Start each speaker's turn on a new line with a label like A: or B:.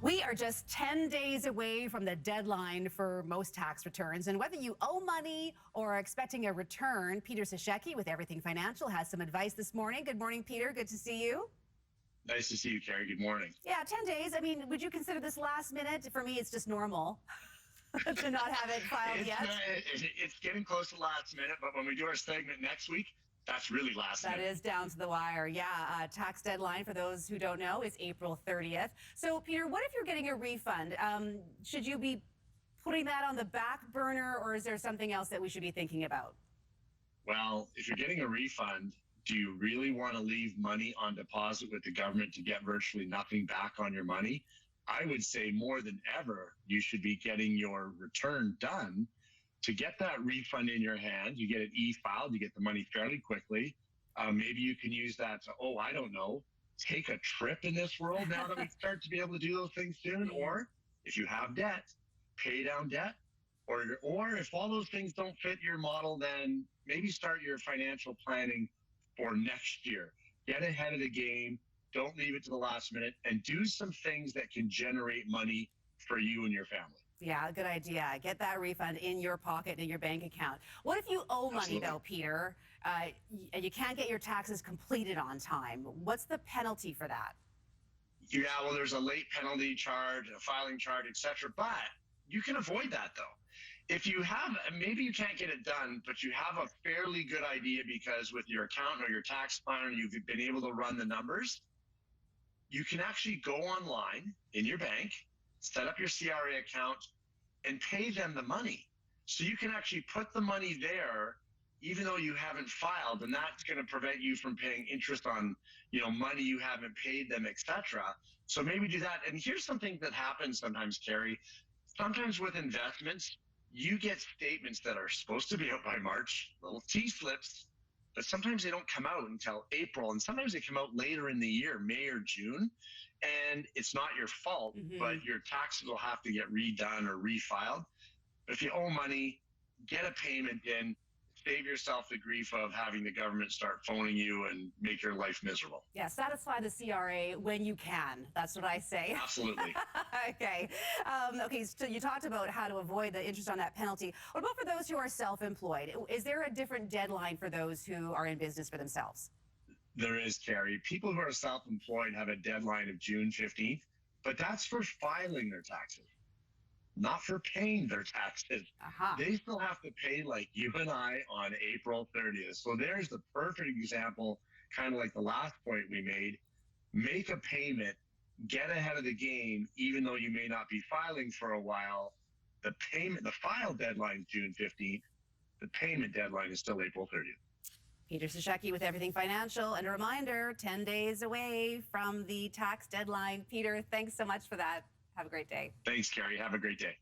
A: We are just 10 days away from the deadline for most tax returns. And whether you owe money or are expecting a return, Peter Sashecki with Everything Financial has some advice this morning. Good morning, Peter. Good to see you.
B: Nice to see you, Carrie. Good morning.
A: Yeah, 10 days. I mean, would you consider this last minute? For me, it's just normal to not have it filed yet.
B: It's getting close to last minute, but when we do our segment next week, that's really last minute.
A: That is down to the wire. Yeah, tax deadline, for those who don't know, is April 30th. So, Peter, what if you're getting a refund? Should you be putting that on the back burner, or is there something else that we should be thinking about?
B: Well, if you're getting a refund, do you really want to leave money on deposit with the government to get virtually nothing back on your money? I would say more than ever, you should be getting your return done. To get that refund in your hand, you get it e-filed, you get the money fairly quickly. Maybe you can use that to, I don't know, take a trip in this world now that we start to be able to do those things soon. Or if you have debt, pay down debt. Or if all those things don't fit your model, then maybe start your financial planning for next year. Get ahead of the game. Don't leave it to the last minute, and do some things that can generate money for you and your family.
A: Yeah, good idea. Get that refund in your pocket, in your bank account. What if you owe money, though, Peter, and you can't get your taxes completed on time? What's the penalty for that?
B: Yeah, well, there's a late penalty charge, a filing charge, etc. But you can avoid that, though. If you have, maybe you can't get it done, but you have a fairly good idea because with your accountant or your tax planner, you've been able to run the numbers. You can actually go online in your bank, set up your CRA account, and pay them the money. So you can actually put the money there even though you haven't filed, and that's going to prevent you from paying interest on, money you haven't paid them, etc. So maybe do that. And here's something that happens sometimes, Carrie. Sometimes with investments, you get statements that are supposed to be out by March, little T-slips, but sometimes they don't come out until April, and sometimes they come out later in the year, May or June, and it's not your fault, but your taxes will have to get redone or refiled. But if you owe money, get a payment in, save yourself the grief of having the government start phoning you and make your life miserable.
A: Yeah, satisfy the CRA when you can. That's what I say.
B: Absolutely.
A: Okay. Okay, so you talked about how to avoid the interest on that penalty. What about for those who are self-employed? Is there a different deadline for those who are in business for themselves?
B: There is, Carrie. People who are self-employed have a deadline of June 15th, but that's for filing their taxes, not for paying their taxes. They still have to pay like you and I on April 30th. So there's the perfect example, kind of like the last point we made. Make a payment, get ahead of the game, even though you may not be filing for a while. The file deadline is June 15th. The payment deadline is still April 30th.
A: Peter Sashecki with Everything Financial. And a reminder, 10 days away from the tax deadline. Peter, thanks so much for that. Have a great day.
B: Thanks, Carrie. Have a great day.